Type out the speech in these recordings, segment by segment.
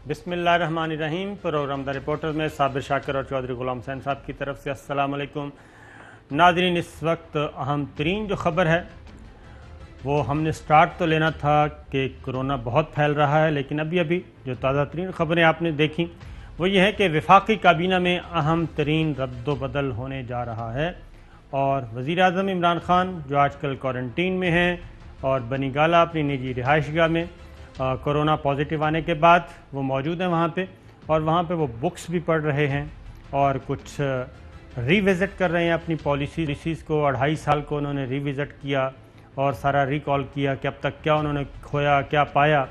بسم اللہ الرحمن الرحیم۔ پروگرام دا رپورٹر میں صابر شاکر اور چودھری غلام حسین صاحب کی طرف سے السلام علیکم ناظرین۔ اس وقت اہم ترین جو خبر ہے وہ ہم نے سٹارٹ تو لینا تھا کہ کرونا بہت پھیل رہا ہے، لیکن ابھی جو تازہ ترین خبریں آپ نے دیکھیں وہ یہ ہے کہ وفاقی کابینہ میں اہم ترین رد و بدل ہونے جا رہا ہے، اور وزیر اعظم عمران خان جو آج کل کوارنٹین میں ہیں اور بنی گالہ اپنی نجی رہائش گاہ میں کرونا پازیٹیو آنے کے بعد وہ موجود ہیں وہاں پہ، اور وہاں پہ وہ بکس بھی پڑھ رہے ہیں اور کچھ ری وزٹ کر رہے ہیں اپنی پالیسیز کو۔ 2.5 سال کو انہوں نے ری وزٹ کیا اور سارا ریکال کیا کہ اب تک کیا انہوں نے کھویا، کیا پایا،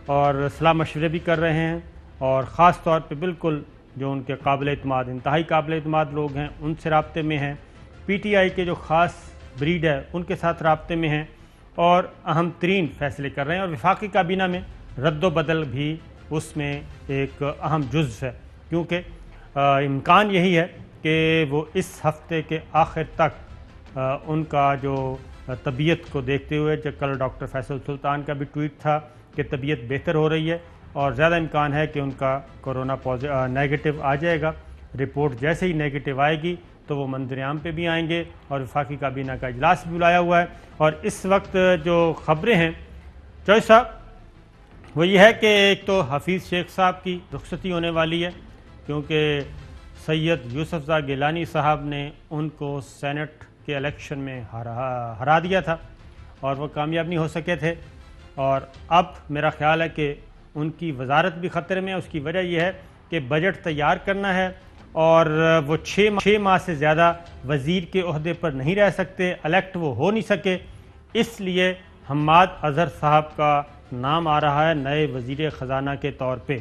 اور صلاح مشورے بھی کر رہے ہیں، اور خاص طور پہ بالکل جو ان کے قابل اعتماد، انتہائی قابل اعتماد لوگ ہیں ان سے رابطے میں ہیں، پی ٹی آئی کے جو خاص بریڈ ہے ان کے ساتھ رابطے میں ہیں، اور اہم ترین فیصلے کر رہے ہیں۔ اور وفاقی کابینہ میں رد و بدل بھی اس میں ایک اہم جزو ہے، کیونکہ امکان یہی ہے کہ وہ اس ہفتے کے آخر تک ان کا جو طبیعت کو دیکھتے ہوئے، جو کل ڈاکٹر فیصل سلطان کا بھی ٹویٹ تھا کہ طبیعت بہتر ہو رہی ہے اور زیادہ امکان ہے کہ ان کا کرونا نیگیٹو آ جائے گا۔ رپورٹ جیسے ہی نیگیٹو آئے گی تو وہ منظر عام پہ بھی آئیں گے، اور وفاقی کابینہ کا اجلاس بھی بلایا ہوا ہے۔ اور اس وقت جو خبریں ہیں چوہے صاحب وہ یہ ہے کہ ایک تو حفیظ شیخ صاحب کی رخصتی ہونے والی ہے، کیونکہ سید یوسف زائی گیلانی صاحب نے ان کو سینٹ کے الیکشن میں ہرا دیا تھا اور وہ کامیاب نہیں ہو سکے تھے، اور اب میرا خیال ہے کہ ان کی وزارت بھی خطرے میں ہے۔ اس کی وجہ یہ ہے کہ بجٹ تیار کرنا ہے اور وہ 6 ماہ سے زیادہ وزیر کے عہدے پر نہیں رہ سکتے، الیکٹ وہ ہو نہیں سکے، اس لیے حماد اظہر صاحب کا نام آ رہا ہے نئے وزیر خزانہ کے طور پہ۔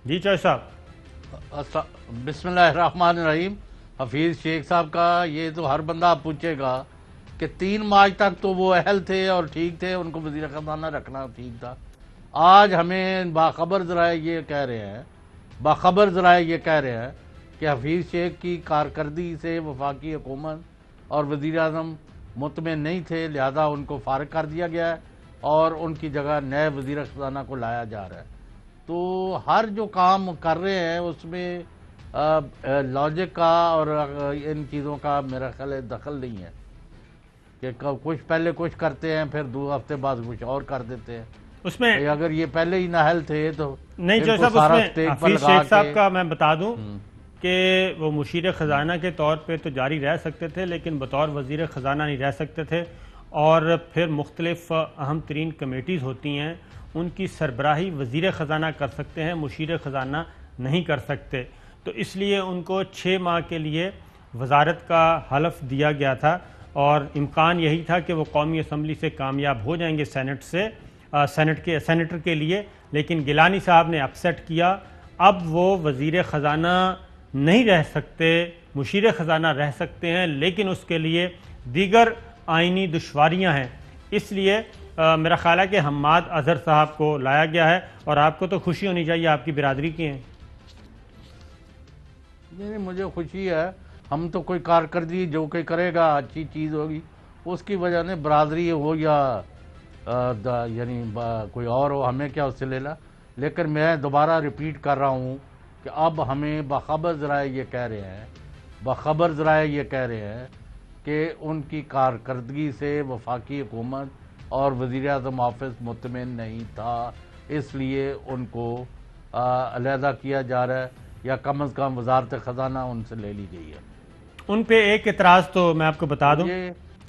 جی چوہے صاحب۔ بسم اللہ الرحمن الرحیم۔ حفیظ شیخ صاحب کا یہ تو ہر بندہ پوچھے گا کہ 3 مارچ تک تو وہ اہل تھے اور ٹھیک تھے، ان کو وزیر خزانہ رکھنا ٹھیک تھا۔ آج ہمیں باخبر ذرائع یہ کہہ رہے ہیں کہ حفیظ شیخ کی کارکردگی سے وفاقی حکومت اور وزیر اعظم مطمئن نہیں تھے، لہذا ان کو فارغ کر دیا گیا ہے اور ان کی جگہ نئے وزیر خزانہ کو لایا جا رہا ہے۔ تو ہر جو کام کر رہے ہیں اس میں لاجک کا اور ان چیزوں کا میرا خیال ہے دخل نہیں ہے کہ کچھ پہلے کچھ کرتے ہیں پھر 2 ہفتے بعد کچھ اور کر دیتے ہیں۔ اس میں اگر یہ پہلے ہی نااہل تھے تو نہیں جو صاحب، اس میں حفیظ شیخ صاحب کا میں بتا دوں کہ وہ مشیر خزانہ کے طور پہ تو جاری رہ سکتے تھے، لیکن بطور وزیر خزانہ نہیں رہ سکتے تھے، اور پھر مختلف اہم ترین کمیٹیز ہوتی ہیں ان کی سربراہی وزیر خزانہ کر سکتے ہیں، مشیر خزانہ نہیں کر سکتے، تو اس لیے ان کو 6 ماہ کے لیے وزارت کا حلف دیا گیا تھا، اور امکان یہی تھا کہ وہ قومی اسمبلی سے کامیاب ہو جائیں گے سینیٹر کے لیے، لیکن گیلانی صاحب نے اپسیٹ کیا۔ اب وہ وزیر خزانہ نہیں رہ سکتے، مشیر خزانہ رہ سکتے ہیں، لیکن اس کے لیے دیگر آئینی دشواریاں ہیں، اس لیے میرا خیال ہے کہ حماد اظہر صاحب کو لایا گیا ہے، اور آپ کو تو خوشی ہونی چاہیے، آپ کی برادری کی ہیں۔ نہیں، مجھے خوشی ہے، ہم تو کوئی کارکردگی جو کوئی کرے گا اچھی چیز ہوگی اس کی وجہ سے برادری ہو یا یعنی کوئی اور ہو، ہمیں کیا اس سے لینا۔ لیکن میں دوبارہ ریپیٹ کر رہا ہوں کہ اب ہمیں باخبر ذرائع یہ کہہ رہے ہیں کہ ان کی کارکردگی سے وفاقی حکومت اور وزیر اعظم آفس مطمئن نہیں تھا، اس لیے ان کو علیحدہ کیا جا رہا ہے، یا کم از کم وزارت خزانہ ان سے لے لی گئی ہے۔ ان پہ ایک اعتراض تو میں آپ کو بتا دوں،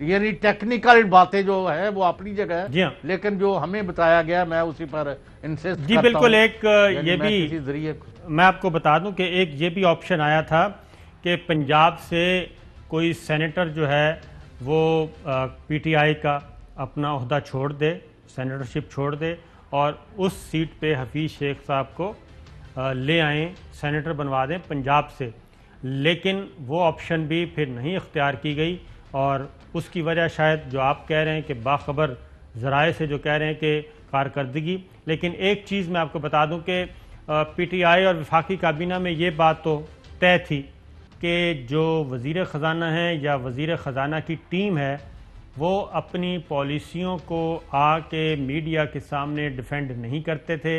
یعنی ٹیکنیکل باتیں جو ہے وہ اپنی جگہ ہے، جی ہاں، لیکن جو ہمیں بتایا گیا میں اسی پر انسسٹ جی کرتا ہوں۔ بالکل، ایک یہ بھی کسی ذریعے میں آپ کو بتا دوں کہ ایک یہ بھی آپشن آیا تھا کہ پنجاب سے کوئی سینیٹر جو ہے وہ پی ٹی آئی کا اپنا عہدہ چھوڑ دے، سینیٹرشپ چھوڑ دے، اور اس سیٹ پہ حفیظ شیخ صاحب کو لے آئیں، سینیٹر بنوا دیں پنجاب سے، لیکن وہ آپشن بھی پھر نہیں اختیار کی گئی، اور اس کی وجہ شاید جو آپ کہہ رہے ہیں کہ باخبر ذرائع سے جو کہہ رہے ہیں کہ کارکردگی، لیکن ایک چیز میں آپ کو بتا دوں کہ پی ٹی آئی اور وفاقی کابینہ میں یہ بات تو طے تھی کہ جو وزیر خزانہ ہیں یا وزیر خزانہ کی ٹیم ہے وہ اپنی پالیسیوں کو آ کے میڈیا کے سامنے ڈیفینڈ نہیں کرتے تھے،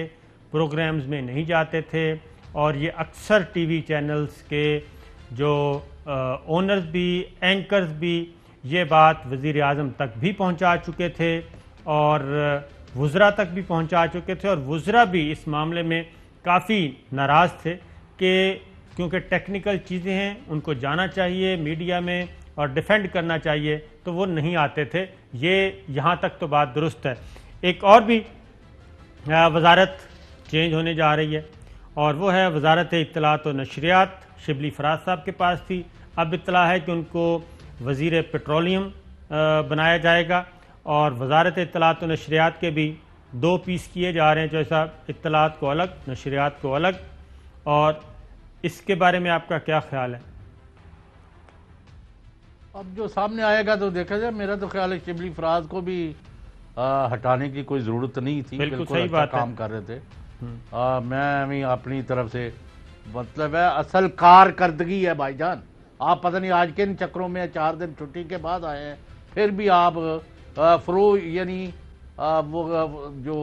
پروگرامز میں نہیں جاتے تھے، اور یہ اکثر ٹی وی چینلز کے جو اونرز بھی، اینکرز بھی یہ بات وزیر اعظم تک بھی پہنچا چکے تھے اور وزراء تک بھی پہنچا چکے تھے، اور وزراء بھی اس معاملے میں کافی ناراض تھے کہ کیونکہ ٹیکنیکل چیزیں ہیں ان کو جانا چاہیے میڈیا میں اور ڈیفینڈ کرنا چاہیے، تو وہ نہیں آتے تھے۔ یہ یہاں تک تو بات درست ہے۔ ایک اور بھی وزارت چینج ہونے جا رہی ہے اور وہ ہے وزارت اطلاعات و نشریات۔ شبلی فراز صاحب کے پاس تھی، اب اطلاع ہے کہ ان کو وزیر پیٹرولیم بنایا جائے گا، اور وزارت اطلاعات و نشریات کے بھی 2 پیس کیے جا رہے ہیں، جو صاحب اطلاعات کو الگ، نشریات کو الگ، اور اس کے بارے میں آپ کا کیا خیال ہے؟ اب جو سامنے آئے گا تو دیکھا جائے، میرا تو خیال ہے شبلی فراز کو بھی ہٹانے کی کوئی ضرورت نہیں تھی، بالکل بالکل صحیح اچھا بات ہے۔ کام کر رہے تھے۔ میں بھی اپنی طرف سے مطلب ہے اصل کارکردگی ہے بھائی جان، آپ پتہ نہیں آج کن چکروں میں 4 دن چھٹی کے بعد آئے ہیں، پھر بھی آپ یعنی وہ جو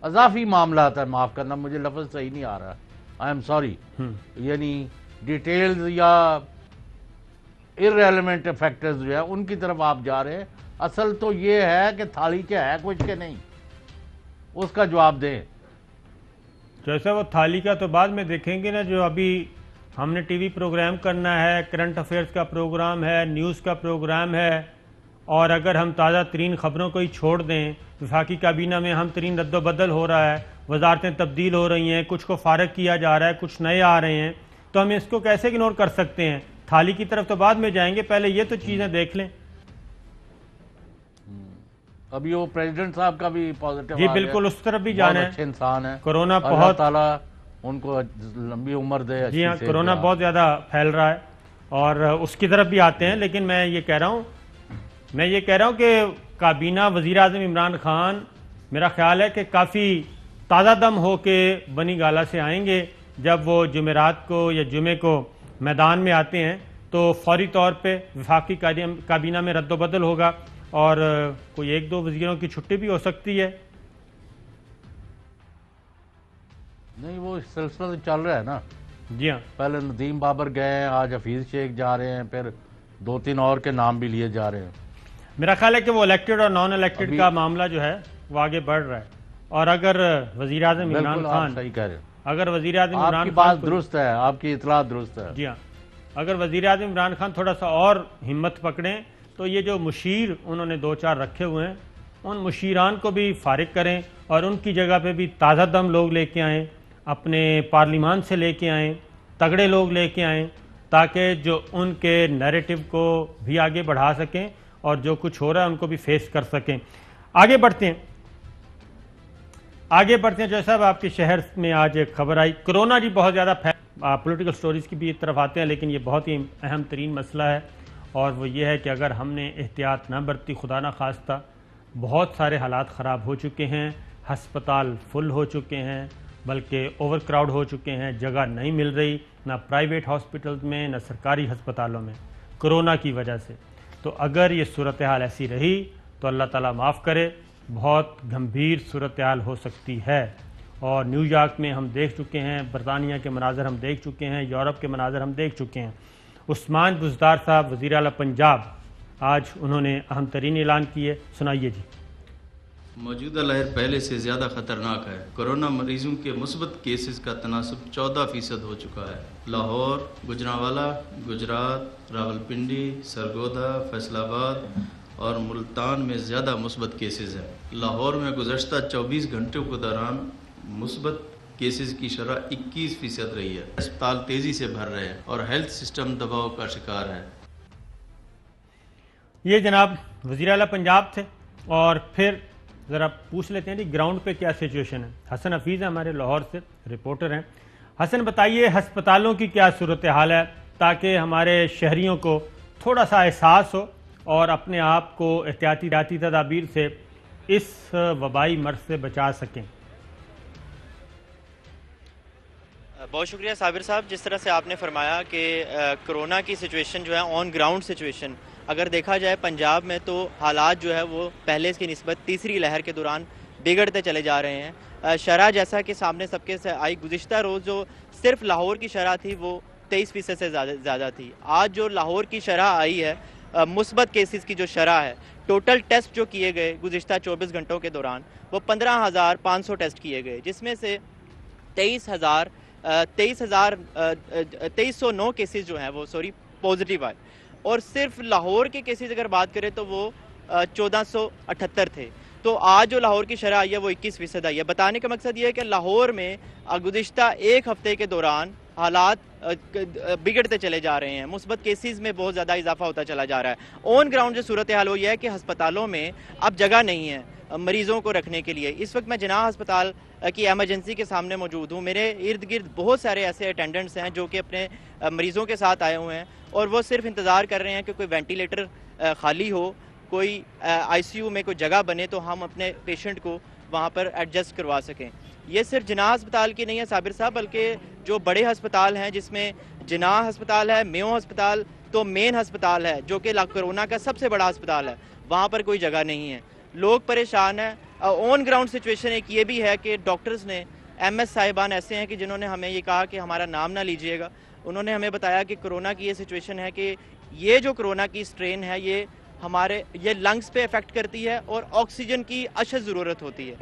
اضافی معاملات ہیں، معاف کرنا مجھے لفظ صحیح نہیں آ رہا، آئی ایم سوری، یعنی ڈیٹیلز یا ارریلیونٹ فیکٹرز جو ہے ان کی طرف آپ جا رہے ہیں۔ اصل تو یہ ہے کہ تھالی کے ہے کچھ کے نہیں، اس کا جواب دیں۔ جیسا وہ تھالی کا تو بعد میں دیکھیں گے نا، جو ابھی ہم نے ٹی وی پروگرام کرنا ہے، کرنٹ افیئرز کا پروگرام ہے، نیوز کا پروگرام ہے، اور اگر ہم تازہ ترین خبروں کو ہی چھوڑ دیں، وفاقی کابینہ میں اہم ترین رد و بدل ہو رہا ہے، وزارتیں تبدیل ہو رہی ہیں، کچھ کو فارغ کیا جا رہا ہے، کچھ نئے آ رہے ہیں، تو ہم اس کو کیسے اگنور کر سکتے ہیں؟ تھالی کی طرف تو بعد میں جائیں گے، پہلے یہ تو چیزیں دیکھ لیں۔ ابھی وہ پریزیڈنٹ صاحب کا بھی پازیٹیو جی بالکل، اس طرف بھی جانا ہے۔ اچھے انسان ہے، کورونا اللہ بہت، تعالیٰ ان کو لمبی عمر دے۔ جی ہاں، کورونا بہت زیادہ پھیل رہا ہے اور اس کی طرف بھی آتے ہیں، لیکن میں یہ کہہ رہا ہوں کہ کابینہ وزیر اعظم عمران خان میرا خیال ہے کہ کافی تازہ دم ہو کے بنی گالہ سے آئیں گے۔ جب وہ جمعرات کو یا جمعے کو میدان میں آتے ہیں تو فوری طور پہ وفاقی کابینہ میں رد و بدل ہوگا اور کوئی 1-2 وزیروں کی چھٹی بھی ہو سکتی ہے۔ نہیں، وہ سلسلہ تو چل رہا ہے نا۔ جی ہاں، پہلے ندیم بابر گئے ہیں، آج حفیظ شیخ جا رہے ہیں، پھر 2-3 اور کے نام بھی لیے جا رہے ہیں۔ میرا خیال ہے کہ وہ الیکٹڈ اور نان الیکٹڈ کا معاملہ جو ہے وہ آگے بڑھ رہا ہے، اور اگر وزیر اعظم عمران بالکل آپ خان، صحیح کہہ رہے ہیں، اگر وزیر اعظم آپ عمران کی خان بات درست ہے، آپ کی اطلاع درست ہے۔ جی ہاں، اگر وزیر اعظم عمران خان تھوڑا سا اور ہمت پکڑیں تو یہ جو مشیر انہوں نے 2-4 رکھے ہوئے ہیں، ان مشیران کو بھی فارغ کریں اور ان کی جگہ پہ بھی تازہ دم لوگ لے کے آئیں، اپنے پارلیمان سے لے کے آئیں، تگڑے لوگ لے کے آئیں، تاکہ جو ان کے نیریٹو کو بھی آگے بڑھا سکیں اور جو کچھ ہو رہا ہے ان کو بھی فیس کر سکیں۔ آگے بڑھتے ہیں جو صاحب، آپ کے شہر میں آج ایک خبر آئی، کرونا جی بہت زیادہ پولیٹیکل سٹوریز کی بھی طرف آتے ہیں، لیکن یہ بہت ہی اہم ترین مسئلہ ہے، اور وہ یہ ہے کہ اگر ہم نے احتیاط نہ برتی، خدا نہ خواستہ، بہت سارے حالات خراب ہو چکے ہیں، ہسپتال فل ہو چکے ہیں، بلکہ اوور کراؤڈ ہو چکے ہیں، جگہ نہیں مل رہی نہ پرائیویٹ ہاسپٹلز میں نہ سرکاری ہسپتالوں میں کرونا کی وجہ سے۔ تو اگر یہ صورتحال ایسی رہی تو اللہ تعالیٰ معاف کرے، بہت گھمبیر صورتحال ہو سکتی ہے، اور نیو یارک میں ہم دیکھ چکے ہیں، برطانیہ کے مناظر ہم دیکھ چکے ہیں، یورپ کے مناظر ہم دیکھ چکے ہیں۔ عثمان بزدار صاحب وزیر اعلیٰ پنجاب، آج انہوں نے اہم ترین اعلان کیے، سنائیے جی۔ موجودہ لہر پہلے سے زیادہ خطرناک ہے۔ کورونا مریضوں کے مثبت کیسز کا تناسب 14% ہو چکا ہے۔ لاہور، گجرانوالہ، گجرات، راولپنڈی، سرگودا، فیصل آباد اور ملتان میں زیادہ مثبت کیسز ہیں۔ لاہور میں گزشتہ 24 گھنٹوں کے دوران مثبت کیسز کی شرح 21% رہی ہے۔ اسپتال تیزی سے بھر رہے ہیں اور ہیلتھ سسٹم دباؤ کا شکار ہے۔ یہ جناب وزیر اعلیٰ پنجاب تھے، اور پھر ذرا پوچھ لیتے ہیں جی گراؤنڈ پہ کیا سچویشن ہے۔ حسن حفیظ ہیں ہمارے لاہور سے، رپورٹر ہیں۔ حسن بتائیے ہسپتالوں کی کیا صورتحال ہے، تاکہ ہمارے شہریوں کو تھوڑا سا احساس ہو اور اپنے آپ کو احتیاطی تدابیر سے اس وبائی مرض سے بچا سکیں۔ بہت شکریہ صابر صاحب، جس طرح سے آپ نے فرمایا کہ کرونا کی سچویشن جو ہے آن گراؤنڈ سچویشن اگر دیکھا جائے پنجاب میں تو حالات جو ہے وہ پہلے کی نسبت تیسری لہر کے دوران بگڑتے چلے جا رہے ہیں. شرح جیسا کہ سامنے سب کے سے آئی, گزشتہ روز جو صرف لاہور کی شرح تھی وہ 23% سے زیادہ تھی. آج جو لاہور کی شرح آئی ہے, مثبت کیسز کی جو شرح ہے, ٹوٹل ٹیسٹ جو کیے گئے گزشتہ 24 گھنٹوں کے دوران وہ 15,500 ٹیسٹ کیے گئے, جس میں سے 23,9 کیسز جو ہیں وہ پازیٹیو آئے, اور صرف لاہور کے کیسز اگر بات کریں تو وہ 1478 تھے. تو آج جو لاہور کی شرح آئی ہے وہ 21% آئی ہے. بتانے کا مقصد یہ ہے کہ لاہور میں گزشتہ ایک ہفتے کے دوران حالات بگڑتے چلے جا رہے ہیں, مثبت کیسز میں بہت زیادہ اضافہ ہوتا چلا جا رہا ہے. آن گراؤنڈ جو صورتحال وہ یہ ہے کہ ہسپتالوں میں اب جگہ نہیں ہے مریضوں کو رکھنے کے لیے. اس وقت میں جناح ہسپتال کی ایمرجنسی کے سامنے موجود ہوں. میرے ارد گرد بہت سارے ایسے اٹینڈنٹس ہیں جو کہ اپنے مریضوں کے ساتھ آئے ہوئے ہیں, اور وہ صرف انتظار کر رہے ہیں کہ کوئی وینٹیلیٹر خالی ہو, کوئی آئی سی یو میں کوئی جگہ بنے تو ہم اپنے پیشنٹ کو وہاں پر ایڈجسٹ کروا سکیں. یہ صرف جناح ہسپتال کی نہیں ہے صابر صاحب, بلکہ جو بڑے ہسپتال ہیں جس میں جناح ہسپتال ہے, میو ہسپتال, تو مین ہسپتال ہے جو کہ کرونا کا سب سے بڑا ہسپتال ہے, وہاں پر کوئی جگہ نہیں ہے. لوگ پریشان ہیں. آن گراؤنڈ سچویشن ایک یہ بھی ہے کہ ڈاکٹرز نے, ایم ایس صاحبان ایسے ہیں کہ جنہوں نے ہمیں یہ کہا کہ ہمارا نام نہ لیجئے گا. انہوں نے ہمیں بتایا کہ کرونا کی یہ سچویشن ہے کہ یہ جو کرونا کی سٹرین ہے یہ لنگز پہ افیکٹ کرتی ہے اور آکسیجن کی اشد ضرورت ہوتی ہے.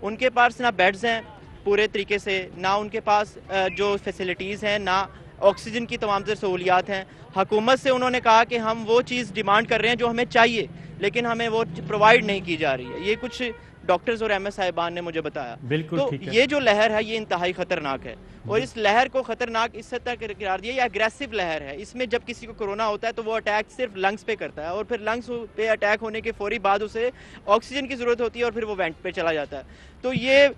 ان کے پاس نہ بیڈز ہیں پورے طریقے سے, نہ ان کے پاس جو فیسلٹیز ہیں, نہ آکسیجن کی تمام تر سہولیات ہیں. حکومت سے انہوں نے کہا کہ ہم وہ چیز ڈیمانڈ کر رہے ہیں جو ہمیں چاہیے, لیکن ہمیں وہ پرووائڈ نہیں کی جا رہی ہے. یہ کچھ ڈاکٹرز اور ایم ایس صاحبان نے مجھے بتایا. تو یہ جو لہر ہے یہ انتہائی خطرناک ہے, اور اس لہر کو خطرناک اس حد تک قرار دیا یہ اگریسو لہر ہے. اس میں جب کسی کو کرونا ہوتا ہے تو وہ اٹیک صرف لنگز پہ کرتا ہے, اور پھر لنگز پہ اٹیک ہونے کے فوری بعد اسے آکسیجن کی ضرورت ہوتی ہے اور پھر وہ وینٹ پہ چلا جاتا ہے. تو یہ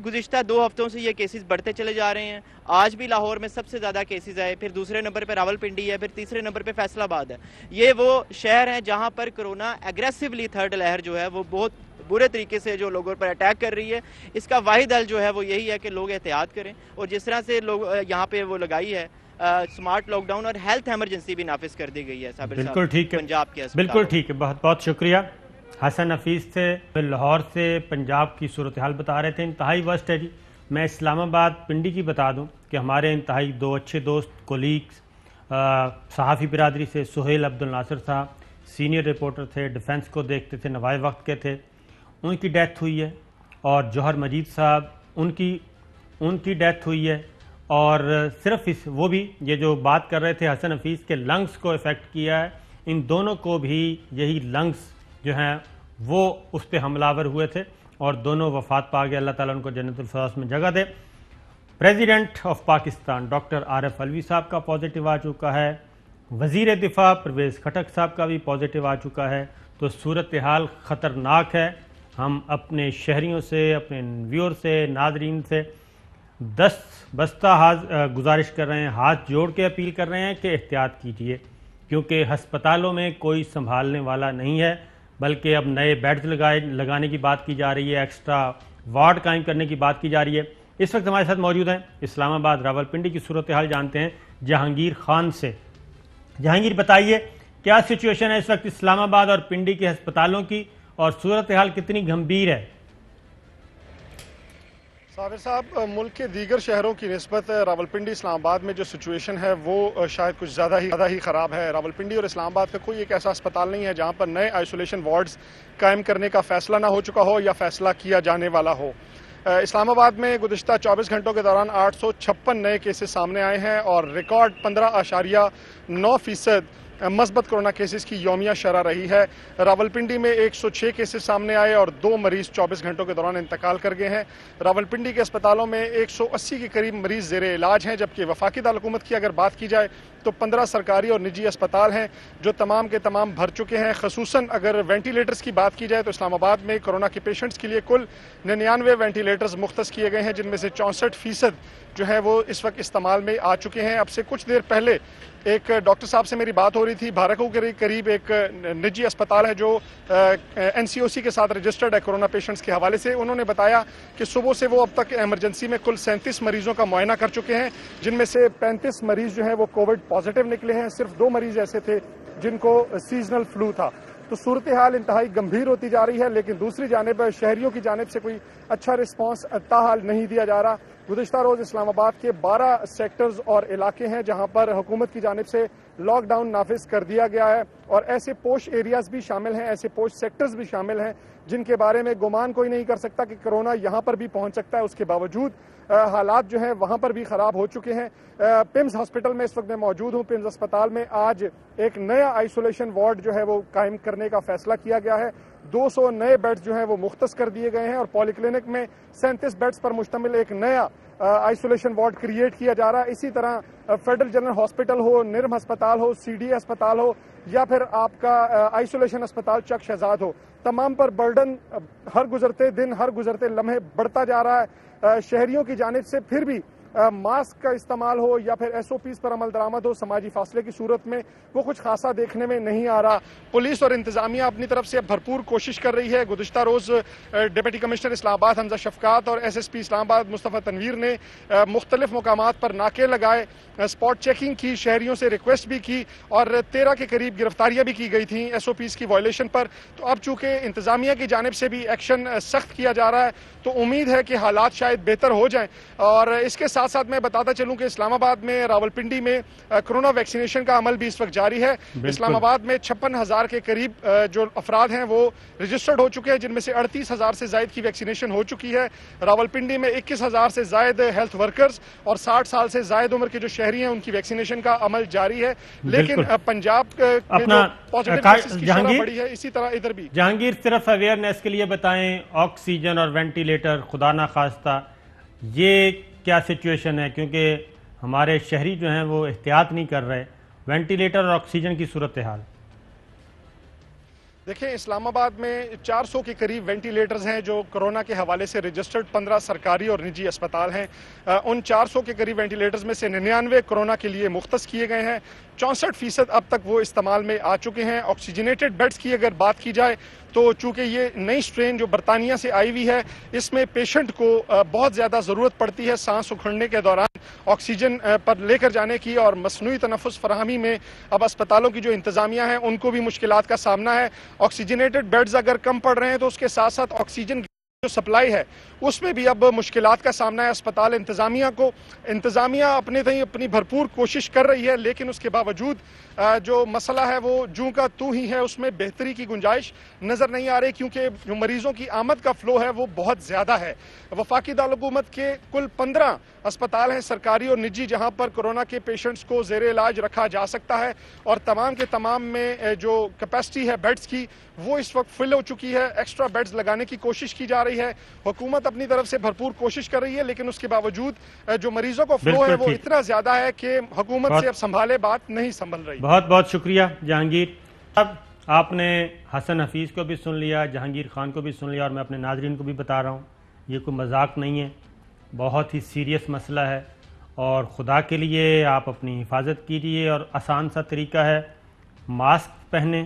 گزشتہ 2 ہفتوں سے یہ کیسز بڑھتے چلے جا رہے ہیں. آج بھی لاہور میں سب سے زیادہ کیسز آئے, پھر دوسرے نمبر پہ راول پنڈی ہے, پھر تیسرے نمبر پہ فیصل آباد ہے. یہ وہ شہر ہیں جہاں پر کرونا ایگریسولی تھرڈ لہر جو ہے وہ بہت برے طریقے سے جو لوگوں پر اٹیک کر رہی ہے. اس کا واحد حل جو ہے وہ یہی ہے کہ لوگ احتیاط کریں, اور جس طرح سے لوگ یہاں پہ وہ لگائی ہے سمارٹ لاک ڈاؤن اور ہیلتھ ایمرجنسی بھی نافذ کر دی گئی ہے. بالکل ٹھیک ہے, پنجاب کے بالکل ٹھیک ہے, بہت بہت شکریہ. حسن حفیظ تھے لاہور سے, پنجاب کی صورتحال بتا رہے تھے. انتہائی ورسٹ ہے جی. میں اسلام آباد پنڈی کی بتا دوں کہ ہمارے انتہائی 2 اچھے دوست, کولیگز, صحافی برادری سے سہیل عبد الناصر صاحب, سینئر رپورٹر تھے, ڈیفنس کو دیکھتے تھے, نوائے وقت کے تھے, ان کی ڈیتھ ہوئی ہے. اور جوہر مجید صاحب ان کی ڈیتھ ہوئی ہے. اور صرف وہ بھی یہ جو بات کر رہے تھے حسن حفیظ کے لنگز کو افیکٹ کیا ہے, ان دونوں کو بھی یہی لنگز جو ہیں وہ اس پہ حملہ ہوئے تھے, اور دونوں وفات پا گئے. اللہ تعالیٰ ان کو جنت الفردوس میں جگہ دے. President of Pakistan doctor Arif Alvi صاحب کا پازیٹیو آ چکا ہے. وزیر دفاع پرویز خٹک صاحب کا بھی پازیٹیو آ چکا ہے. تو صورتحال خطرناک ہے. ہم اپنے شہریوں سے, اپنے ویور سے, ناظرین سے بستہ گزارش کر رہے ہیں, ہاتھ جوڑ کے اپیل کر رہے ہیں کہ احتیاط کیجیے, کیونکہ ہسپتالوں میں کوئی سنبھالنے والا نہیں ہے, بلکہ اب نئے بیڈز لگانے کی بات کی جا رہی ہے, ایکسٹرا وارڈ قائم کرنے کی بات کی جا رہی ہے. اس وقت ہمارے ساتھ موجود ہیں اسلام آباد راولپنڈی کی صورتحال جانتے ہیں جہانگیر خان سے. جہانگیر بتائیے کیا سچویشن ہے اس وقت اسلام آباد اور پنڈی کے ہسپتالوں کی, اور صورتحال کتنی گھمبیر ہے؟ صابر صاحب, ملک کے دیگر شہروں کی نسبت راولپنڈی اسلام آباد میں جو سچویشن ہے وہ شاید کچھ زیادہ ہی خراب ہے. راولپنڈی اور اسلام آباد کا کوئی ایک ایسا اسپتال نہیں ہے جہاں پر نئے آئسولیشن وارڈز قائم کرنے کا فیصلہ نہ ہو چکا ہو یا فیصلہ کیا جانے والا ہو. اسلام آباد میں گزشتہ 24 گھنٹوں کے دوران 856 نئے کیسز سامنے آئے ہیں, اور ریکارڈ 15.9% مثبت کرونا کیسز کی یومیہ شرح رہی ہے. راولپنڈی میں 106 کیسز سامنے آئے اور 2 مریض 24 گھنٹوں کے دوران انتقال کر گئے ہیں. راولپنڈی کے اسپتالوں میں 180 کے قریب مریض زیر علاج ہیں, جبکہ وفاقی دارالحکومت کی اگر بات کی جائے تو 15 سرکاری اور نجی اسپتال ہیں جو تمام کے تمام بھر چکے ہیں. خصوصاً اگر وینٹیلیٹرز کی بات کی جائے تو اسلام آباد میں کرونا کے پیشنٹس کے لیے کل 99 وینٹیلیٹرز مختص کیے گئے ہیں, جن میں سے 64% جو ہے وہ اس وقت استعمال میں آ چکے ہیں. اب سے کچھ دیر پہلے ایک ڈاکٹر صاحب سے میری بات ہو رہی تھی, بھارکو کے قریب ایک نجی اسپتال ہے جو NCOC کے ساتھ رجسٹرڈ ہے کرونا پیشنٹس کے حوالے سے. انہوں نے بتایا کہ صبح سے وہ اب تک ایمرجنسی میں کل 37 مریضوں کا معائنہ کر چکے ہیں, جن میں سے 35 مریض جو ہیں وہ کووڈ پازیٹیو نکلے ہیں. صرف 2 مریض ایسے تھے جن کو سیزنل فلو تھا. تو صورتحال انتہائی گمبھیر ہوتی جا رہی ہے، لیکن دوسری جانب شہریوں کی جانب سے کوئی اچھا رسپانس تاحال نہیں دیا جا رہا. گزشتہ روز اسلام آباد کے 12 سیکٹرز اور علاقے ہیں جہاں پر حکومت کی جانب سے لاک ڈاؤن نافذ کر دیا گیا ہے، اور ایسے پوش ایریاز بھی شامل ہیں، ایسے پوش سیکٹرز بھی شامل ہیں جن کے بارے میں گمان کوئی نہیں کر سکتا کہ کرونا یہاں پر بھی پہنچ سکتا ہے. اس کے باوجود حالات جو ہیں وہاں پر بھی خراب ہو چکے ہیں. پمز ہاسپٹل میں اس وقت میں موجود ہوں. پمز اسپتال میں آج ایک نیا آئسولیشن وارڈ جو ہے وہ قائم کرنے کا فیصلہ کیا گیا ہے. 200 نئے بیڈز جو ہیں وہ مختص کر دیے گئے ہیں، اور پولی کلینک میں 37 بیڈز پر مشتمل ایک نیا آئسولیشن وارڈ کریٹ کیا جا رہا ہے. اسی طرح فیڈرل جنرل ہاسپٹل ہو، نرم ہسپتال ہو، سی ڈی اے اسپتال ہو، یا پھر آپ کا آئسولیشن اسپتال چک شہزاد ہو، تمام پر برڈن ہر گزرتے دن، ہر گزرتے لمحے بڑھتا جا رہا ہے. شہریوں کی جانب سے پھر بھی ماسک کا استعمال ہو یا پھر ایس او پیز پر عمل درآمد ہو سماجی فاصلے کی صورت میں، وہ کچھ خاصا دیکھنے میں نہیں آ رہا. پولیس اور انتظامیہ اپنی طرف سے بھرپور کوشش کر رہی ہے. گزشتہ روز ڈپٹی کمشنر اسلام آباد حمزہ شفقات اور ایس ایس پی اسلام آباد مصطفیٰ تنویر نے مختلف مقامات پر ناکے لگائے، اسپاٹ چیکنگ کی، شہریوں سے ریکویسٹ بھی کی، اور 13 کے قریب گرفتاریاں بھی کی گئی تھیں ایس او پیز کی وائلیشن پر. تو اب چونکہ انتظامیہ کی جانب سے بھی ایکشن سخت کیا جا رہا ہے، تو امید ہے کہ حالات شاید بہتر ہو جائیں. اور اس کے ساتھ ساتھ میں بتاتا چلوں کہ اسلام آباد میں، راولپنڈی میں کرونا ویکسینیشن کا عمل بھی اس وقت جاری ہے. اسلام آباد میں 56,000 کے قریب جو افراد ہیں وہ رجسٹرڈ ہو چکے ہیں، جن میں سے 38,000 سے زائد کی ویکسینیشن ہو چکی ہے. راولپنڈی میں 21,000 سے زائد ہیلتھ ورکرز اور 60 سال سے زائد عمر کے جو شہری ہیں ان کی ویکسینیشن کا عمل جاری ہے. لیکن پنجاب بڑی ہے، اسی طرح ادھر بھی. جہانگیر، صرف اویئرنیس کے لیے بتائیں، آکسیجن اور وینٹیلیٹر خدا نہ خواستہ یہ کیا سچویشن ہے؟ کیونکہ ہمارے شہری جو ہیں وہ احتیاط نہیں کر رہے. وینٹیلیٹر اور آکسیجن کی صورتحال دیکھیں، اسلام آباد میں 400 کے قریب وینٹیلیٹرز ہیں جو کرونا کے حوالے سے رجسٹرڈ 15 سرکاری اور نجی اسپتال ہیں. ان 400 کے قریب وینٹیلیٹرز میں سے 99 کرونا کے لیے مختص کیے گئے ہیں. 64% اب تک وہ استعمال میں آ چکے ہیں. آکسیجنیٹڈ بیڈز کی اگر بات کی جائے تو چونکہ یہ نئی سٹرین جو برطانیہ سے آئی ہوئی ہے، اس میں پیشنٹ کو بہت زیادہ ضرورت پڑتی ہے سانس اکھڑنے کے دوران آکسیجن پر لے کر جانے کی، اور مصنوعی تنفس فراہمی میں اب اسپتالوں کی جو انتظامیہ ہیں ان کو بھی مشکلات کا سامنا ہے. آکسیجنیٹڈ بیڈز اگر کم پڑ رہے ہیں تو اس کے ساتھ ساتھ آکسیجن جو سپلائی ہے اس میں بھی اب مشکلات کا سامنا ہے اسپتال انتظامیہ کو. انتظامیہ اپنی بھرپور کوشش کر رہی ہے، لیکن اس کے باوجود جو مسئلہ ہے وہ جوں کا تو ہی ہے، اس میں بہتری کی گنجائش نظر نہیں آ رہی، کیونکہ جو مریضوں کی آمد کا فلو ہے وہ بہت زیادہ ہے. وفاقی دارالحکومت کے کل 15 اسپتال ہیں سرکاری اور نجی جہاں پر کرونا کے پیشنٹس کو زیر علاج رکھا جا سکتا ہے، اور تمام کے تمام میں جو کیپیسٹی ہے بیڈز کی وہ اس وقت فل ہو چکی ہے. ایکسٹرا بیڈز لگانے کی کوشش کی جا رہی ہے. حکومت اپنی طرف سے بھرپور کوشش کر رہی ہے، لیکن اس کے باوجود جو مریضوں کو فلو ہے وہ اتنا زیادہ ہے کہ حکومت سے اب سنبھالے بات نہیں سنبھل رہی. بہت بہت شکریہ جہانگیر. اب آپ نے حسن حفیظ کو بھی سن لیا، جہانگیر خان کو بھی سن لیا، اور میں اپنے ناظرین کو بھی بتا رہا ہوں یہ کوئی مذاق نہیں ہے، بہت ہی سیریس مسئلہ ہے. اور خدا کے لیے آپ اپنی حفاظت کیجیے، اور آسان سا طریقہ ہے، ماسک پہنیں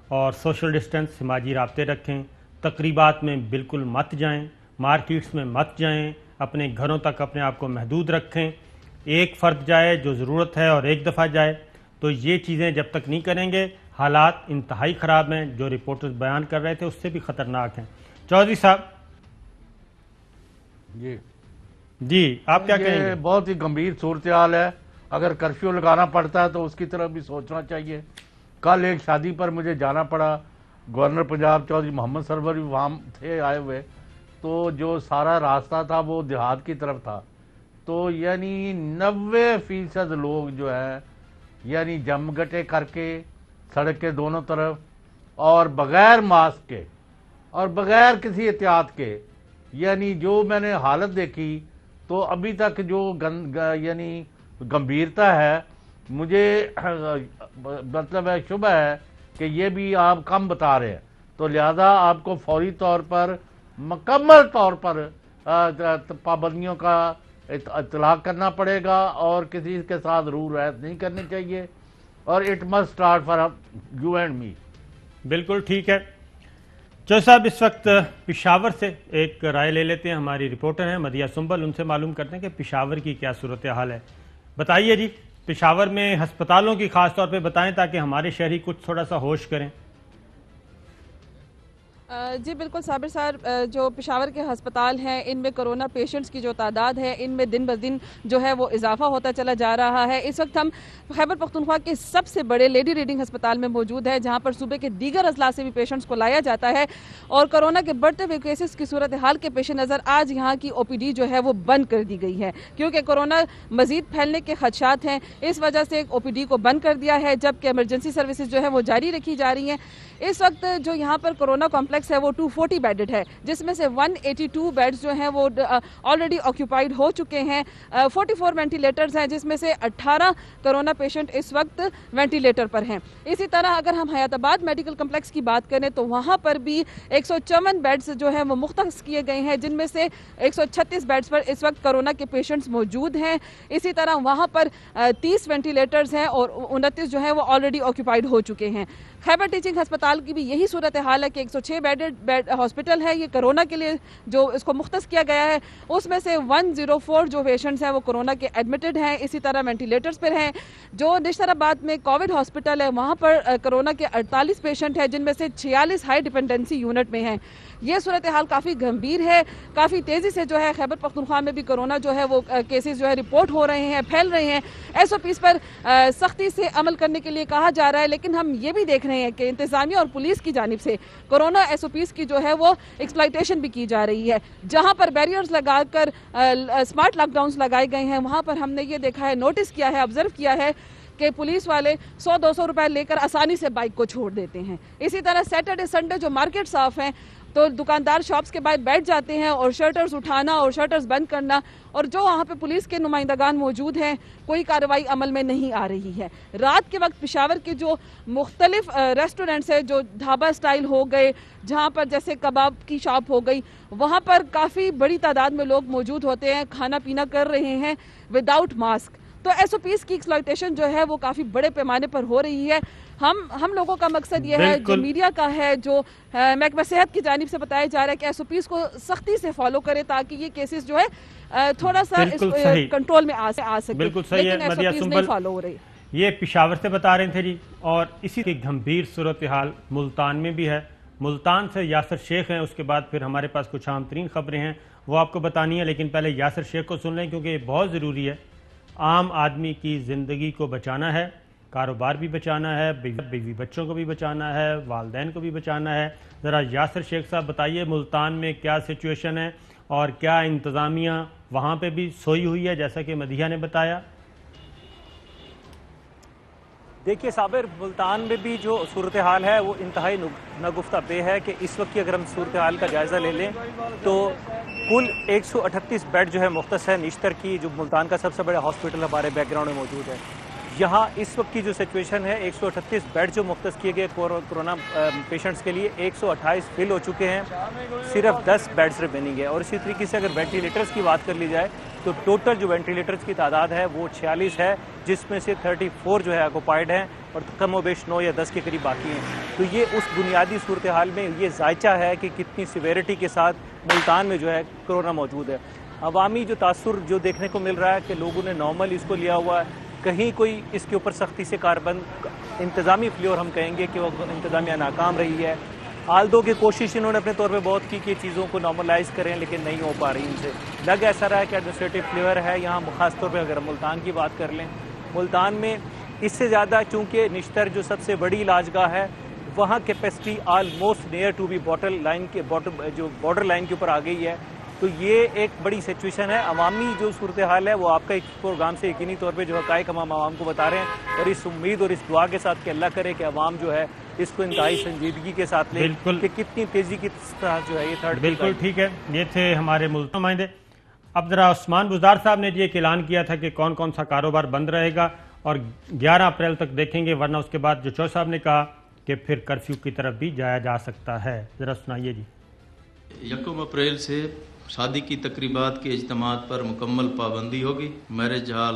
اور سوشل ڈسٹنس، سماجی رابطے رکھیں. تقریبات میں بالکل مت جائیں، مارکیٹس میں مت جائیں، اپنے گھروں تک اپنے آپ کو محدود رکھیں. ایک فرد جائے جو ضرورت ہے اور ایک دفعہ جائے. تو یہ چیزیں جب تک نہیں کریں گے حالات انتہائی خراب ہیں. جو رپورٹرز بیان کر رہے تھے اس سے بھی خطرناک ہیں. چودھری صاحب جی آپ کیا کہیں گے؟ بہت ہی گمبھیر صورتحال ہے. اگر کرفیو لگانا پڑتا ہے تو اس کی طرف بھی سوچنا چاہیے. کل ایک شادی پر مجھے جانا پڑا، گورنر پنجاب چودھری محمد سرور بھی وہاں تھے آئے ہوئے، تو جو سارا راستہ تھا وہ دیہات کی طرف تھا. تو یعنی 90% لوگ جو ہے یعنی جم گٹے کر کے سڑک کے دونوں طرف، اور بغیر ماسک کے اور بغیر کسی احتیاط کے. یعنی جو میں نے حالت دیکھی تو ابھی تک جو یعنی گمبھیرتا ہے، مجھے مطلب ہے شبہ ہے کہ یہ بھی آپ کم بتا رہے ہیں. تو لہذا آپ کو فوری طور پر مکمل طور پر پابندیوں کا اطلاق کرنا پڑے گا، اور کسی کے ساتھ رو رعایت نہیں کرنی چاہیے. اور it must start from you and me. بالکل ٹھیک ہے. چودھری صاحب اس وقت پشاور سے ایک رائے لے لیتے ہیں. ہماری رپورٹر ہیں مدیہ سنبل، ان سے معلوم کرتے ہیں کہ پشاور کی کیا صورتحال ہے. بتائیے جی. پشاور میں ہسپتالوں کی خاص طور پہ بتائیں تاکہ ہمارے شہری کچھ تھوڑا سا ہوش کریں۔ جی بالکل صابر صاحب، جو پشاور کے ہسپتال ہیں ان میں کرونا پیشنٹس کی جو تعداد ہے ان میں دن بدن جو ہے وہ اضافہ ہوتا چلا جا رہا ہے۔ اس وقت ہم خیبر پختونخوا کے سب سے بڑے لیڈی ریڈنگ ہسپتال میں موجود ہے، جہاں پر صوبے کے دیگر اضلاع سے بھی پیشنٹس کو لایا جاتا ہے، اور کرونا کے بڑھتے ہوئے کیسز کی صورتحال کے پیش نظر آج یہاں کی او پی ڈی جو ہے وہ بند کر دی گئی ہے، کیونکہ کرونا مزید پھیلنے کے خدشات ہیں۔ اس وجہ سے او پی ڈی کو بند کر دیا ہے، جبکہ ایمرجنسی سروسز جو ہے وہ جاری رکھی جا رہی ہیں۔ اس وقت جو یہاں پر کرونا کمپلیکس ہے وہ 240 بیڈڈ ہے، جس میں سے 182 بیڈز جو ہیں وہ آلریڈی آکیوپائیڈ ہو چکے ہیں۔ 44 وینٹیلیٹرز ہیں، جس میں سے 18 کرونا پیشنٹ اس وقت وینٹیلیٹر پر ہیں۔ اسی طرح اگر ہم حیات آباد میڈیکل کمپلیکس کی بات کریں تو وہاں پر بھی 154 بیڈز جو ہیں وہ مختص کیے گئے ہیں، جن میں سے 136 بیڈز پر اس وقت کرونا کے پیشنٹس موجود ہیں۔ اسی طرح وہاں پر 30 وینٹیلیٹرز ہیں اور 29 جو ہیں وہ آلریڈی آکیوپائیڈ ہو چکے ہیں۔ خیبر ٹیچنگ ہسپتال کی بھی یہی صورتحال ہے کہ 106 بیڈ ہاسپٹل ہے، یہ کرونا کے لیے جو اس کو مختص کیا گیا ہے، اس میں سے 104 جو پیشنٹس ہیں وہ کرونا کے ایڈمٹڈ ہیں، اسی طرح وینٹیلیٹرز پر ہیں۔ جو نشتر آباد میں کووڈ ہاسپٹل ہے وہاں پر کرونا کے 48 پیشنٹ ہیں، جن میں سے 46 ہائی ڈیپینڈنسی یونٹ میں ہیں۔ یہ صورتحال کافی گمبھیر ہے، کافی تیزی سے جو ہے خیبر پختونخوا میں بھی کرونا جو ہے وہ کیسز جو ہے رپورٹ ہو رہے ہیں، پھیل رہے ہیں۔ ایس او پیز پر سختی سے عمل کرنے کے لیے کہا جا رہا ہے، لیکن ہم یہ بھی دیکھ رہے ہیں کہ انتظامیہ اور پولیس کی جانب سے کرونا ایس او پیز کی جو ہے وہ ایکسپلائٹیشن بھی کی جا رہی ہے۔ جہاں پر بیریئرز لگا کر اسمارٹ لاک ڈاؤنز لگائے گئے ہیں، وہاں پر ہم نے یہ دیکھا ہے، نوٹس کیا ہے، آبزرو کیا ہے کہ پولیس والے 100-200 روپے لے کر آسانی سے بائک کو چھوڑ دیتے ہیں۔ اسی طرح سیٹرڈے سنڈے جو مارکیٹ صاف ہیں تو دکاندار شاپس کے باہر بیٹھ جاتے ہیں اور شٹرز اٹھانا اور شٹرز بند کرنا، اور جو وہاں پہ پولیس کے نمائندگان موجود ہیں کوئی کارروائی عمل میں نہیں آ رہی ہے۔ رات کے وقت پشاور کے جو مختلف ریسٹورنٹس ہیں، جو ڈھابا سٹائل ہو گئے، جہاں پر جیسے کباب کی شاپ ہو گئی، وہاں پر کافی بڑی تعداد میں لوگ موجود ہوتے ہیں، کھانا پینا کر رہے ہیں وداؤٹ ماسک۔ تو ایس او پیز کی ایکسپلائٹیشن جو ہے وہ کافی بڑے پیمانے پر ہو رہی ہے۔ ہم لوگوں کا مقصد یہ ہے، جو میڈیا کا ہے، جو محکمہ صحت کی جانب سے بتایا جا رہا ہے کہ ایس او پیز کو سختی سے فالو کرے تاکہ یہ کیسز جو ہے تھوڑا سا کنٹرول میں آ سکے، لیکن ایس او پیز نہیں فالو ہو رہی۔ یہ پشاور سے بتا رہے تھے جی، اور اسی کی گھمبیر صورتحال ملتان میں بھی ہے۔ ملتان سے یاسر شیخ ہیں، اس کے بعد پھر ہمارے پاس کچھ اہم ترین خبریں ہیں وہ آپ کو بتانی ہے، لیکن پہلے یاسر شیخ کو سن لیں کیونکہ یہ بہت ضروری ہے۔ عام آدمی کی زندگی کو بچانا ہے، کاروبار بھی بچانا ہے، بیوی بچوں کو بھی بچانا ہے، والدین کو بھی بچانا ہے۔ ذرا یاسر شیخ صاحب بتائیے ملتان میں کیا سچویشن ہے اور کیا انتظامیہ وہاں پہ بھی سوئی ہوئی ہے جیسا کہ مدیحہ نے بتایا؟ دیکھیے صابر، ملتان میں بھی جو صورتحال ہے وہ انتہائی نگفتہ بے ہے کہ اس وقت کی اگر ہم صورتحال کا جائزہ لے لیں تو کل 138 بیڈ جو ہے مختص ہے نشتر کی، جو ملتان کا سب سے بڑا ہاسپٹل ہمارے بیک گراؤنڈ میں موجود ہے۔ یہاں اس وقت کی جو سچویشن ہے 138 بیڈ جو مختص کیے گئے کورونا پیشنٹس کے لیے، 128 فل ہو چکے ہیں، صرف 10 بیڈز ریمیننگ ہے۔ اور اسی طریقے سے اگر وینٹیلیٹرز کی بات کر لی جائے تو ٹوٹل جو وینٹیلیٹرز کی تعداد ہے وہ 46 ہے، جس میں سے 34 جو ہے آکوپائڈ ہیں اور کم و بیش 9 یا 10 کے قریب باقی ہیں۔ تو یہ اس بنیادی صورتحال میں یہ ذائچہ ہے کہ کتنی سیویرٹی کے ساتھ ملتان میں جو ہے کرونا موجود ہے۔ عوامی جو تاثر جو دیکھنے کو مل رہا ہے کہ لوگوں نے نارمل اس کو لیا ہوا ہے، کہیں کوئی اس کے اوپر سختی سے کاربند انتظامی فلیور ہم کہیں گے کہ وہ انتظامیہ ناکام رہی ہے۔ آلدو کی کوشش انہوں نے اپنے طور پہ بہت کی کہ چیزوں کو نارملائز کریں، لیکن نہیں ہو پا رہی ان سے۔ لگ ایسا رہا ہے کہ ایڈمنسٹریٹو فلیور ہے یہاں، خاص طور پہ اگر ملتان کی بات کر لیں، ملتان میں اس سے زیادہ چونکہ نشتر جو سب سے بڑی علاج گاہ ہے، وہاں capacity almost near to be جو بارڈر لائن کے اوپر آ گئی ہے۔ تو یہ ایک بڑی سچویشن ہے۔ عوامی جو صورتحال ہے وہ آپ کا ایک پروگرام سے یقینی طور پہ جو حقائق ہم عوام کو بتا رہے ہیں، اور اس امید اور اس دعا کے ساتھ کہ اللہ کرے کہ عوام جو ہے اس کو انتہائی سنجیدگی کے ساتھ لے کہ کتنی تیزی کی طرح جو ہے یہ تھرڈ۔ بالکل ٹھیک ہے، یہ تھے ہمارے ملک نمائندے۔ اب ذرا عثمان بزدار صاحب نے یہ اعلان کیا تھا کہ کون کون سا کاروبار بند رہے گا اور 11 اپریل تک دیکھیں گے، ورنہ اس کے بعد جو چوہدری صاحب نے کہا کہ پھر کرفیو کی طرف بھی جایا جا سکتا ہے۔ ذرا سنائیے جی۔ 1 اپریل سے شادی کی تقریبات کے اجتماعات پر مکمل پابندی ہوگی۔ میرج ہال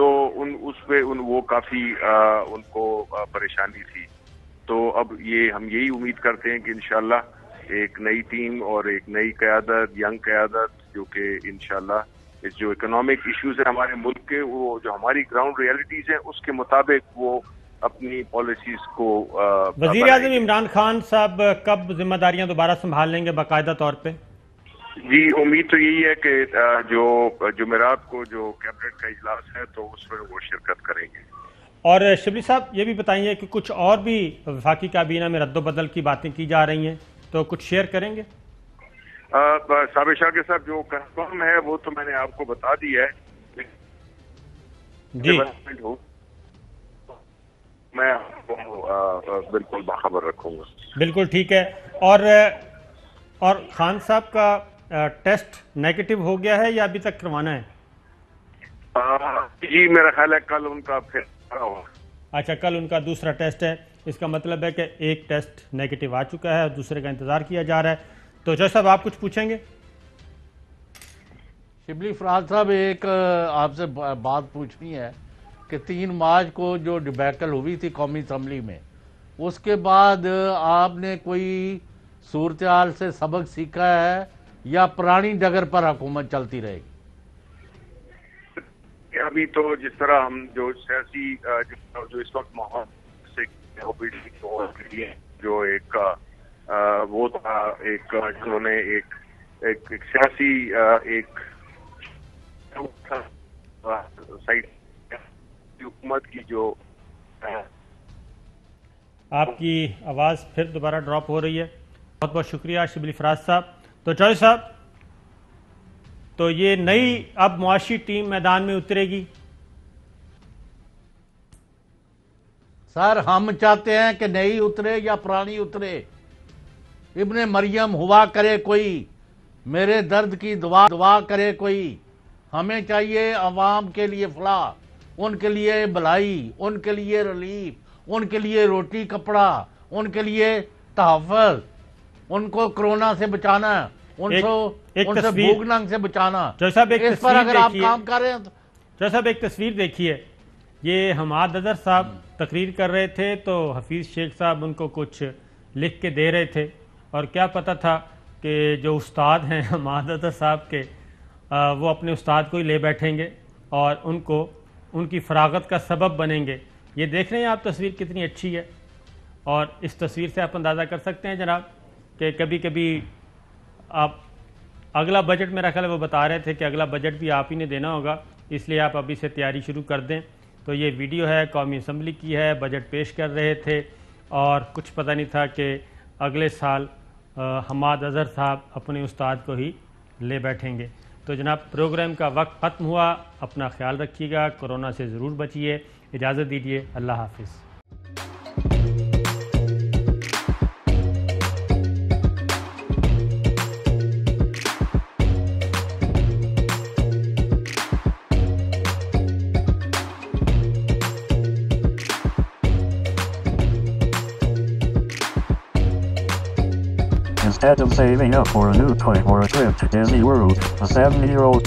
تو اس پہ وہ کافی ان کو پریشانی تھی. تو اب ہم یہی امید کرتے ہیں کہ انشاءاللہ ایک نئی ٹیم اور ایک نئی قیادت، ینگ قیادت، جو کہ انشاءاللہ اس جو اکنامک ایشوز ہیں ہمارے ملک کے، وہ جو ہماری گراؤنڈ ریئلٹیز ہیں اس کے مطابق وہ اپنی پالیسیز کو وزیر اعظم عمران خان صاحب کب ذمہ داریاں دوبارہ سنبھال لیں گے باقاعدہ طور پہ؟ جی امید تو یہی ہے کہ جو جمعرات کو جو کیبنٹ کا اجلاس ہے تو اس میں وہ شرکت کریں گے. اور شبلی صاحب یہ بھی بتائیے کہ کچھ اور بھی وفاقی کابینہ میں رد و بدل کی باتیں کی جا رہی ہیں، تو کچھ شیئر کریں گے؟ صابر شاہ کے صاحب جو کنفرم ہے وہ تو میں نے آپ کو بتا دی ہے. جی میں آپ کو بالکل باخبر رکھوں گا. بالکل ٹھیک ہے. اور خان صاحب کا ٹیسٹ نیگیٹو ہو گیا ہے یا ابھی تک کروانا ہے؟ جی میرا خیال ہے کل ان کا پھر ہوگا. اچھا کل ان کا دوسرا ٹیسٹ ہے. اس کا مطلب ہے کہ ایک ٹیسٹ نیگیٹو آ چکا ہے اور دوسرے کا انتظار کیا جا رہا ہے. تو جج صاحب آپ کچھ پوچھیں گے؟ شبلی فراز صاحب ایک آپ سے بات پوچھنی ہے کہ 3 مارچ کو جو ڈیبیکل ہوئی تھی قومی اسمبلی میں، اس کے بعد آپ نے کوئی صورتحال سے سبق سیکھا ہے یا پرانی ڈگر پر حکومت چلتی رہے گی؟ ابھی تو جس طرح ہم جو سیاسی جو اس وقت ماحول سے جو ایک وہ تھا، ایک جنہوں نے ایک سیاسی ایک حکومت کی جو آپ کی آواز پھر دوبارہ ڈراپ ہو رہی ہے. بہت بہت شکریہ شبلی فراز صاحب. تو چوہدری صاحب تو یہ نئی اب معاشی ٹیم میدان میں اترے گی؟ سر ہم چاہتے ہیں کہ نئی اترے یا پرانی اترے، ابن مریم ہوا کرے کوئی، میرے درد کی دعا کرے کوئی. ہمیں چاہیے عوام کے لیے فلاح، ان کے لیے بھلائی، ان کے لیے ریلیف، ان کے لیے روٹی کپڑا، ان کے لیے تحفظ، ان کو کرونا سے بچانا، ان سے بھوک ننگ سے بچانا. اس پر اگر آپ کام کر رہے ہیں تو جج صاحب ایک تصویر دیکھیے. یہ حماد اظہر صاحب تقریر کر رہے تھے تو حفیظ شیخ صاحب ان کو کچھ لکھ کے دے رہے تھے، اور کیا پتہ تھا کہ جو استاد ہیں حماد اظہر صاحب کے، وہ اپنے استاد کو ہی لے بیٹھیں گے اور ان کی فراغت کا سبب بنیں گے. یہ دیکھ رہے ہیں آپ تصویر کتنی اچھی ہے، اور اس تصویر سے آپ اندازہ کر سکتے ہیں جناب کہ کبھی کبھی آپ اگلا بجٹ، میرا خیال ہے وہ بتا رہے تھے کہ اگلا بجٹ بھی آپ ہی نے دینا ہوگا، اس لیے آپ ابھی سے تیاری شروع کر دیں. تو یہ ویڈیو ہے قومی اسمبلی کی ہے، بجٹ پیش کر رہے تھے اور کچھ پتہ نہیں تھا کہ اگلے سال حماد اظہر صاحب اپنے استاد کو ہی لے بیٹھیں گے. تو جناب پروگرام کا وقت ختم ہوا. اپنا خیال رکھیے گا، کورونا سے ضرور بچیے. اجازت دیجیے، اللہ حافظ. Instead of saving up for a new toy or a trip to Disney World, a 7-year-old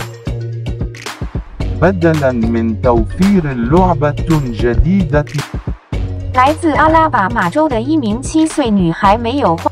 بدلاً من توفير لعبة جديدة 来自阿拉巴马州的一名7岁女孩没有花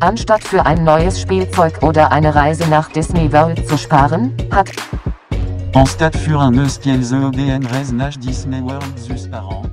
Anstatt für ein neues Spielzeug oder eine Reise nach Disney World zu sparen, hat Anstatt für un neus Kielzeug et une reise nach Disney World zu sparen,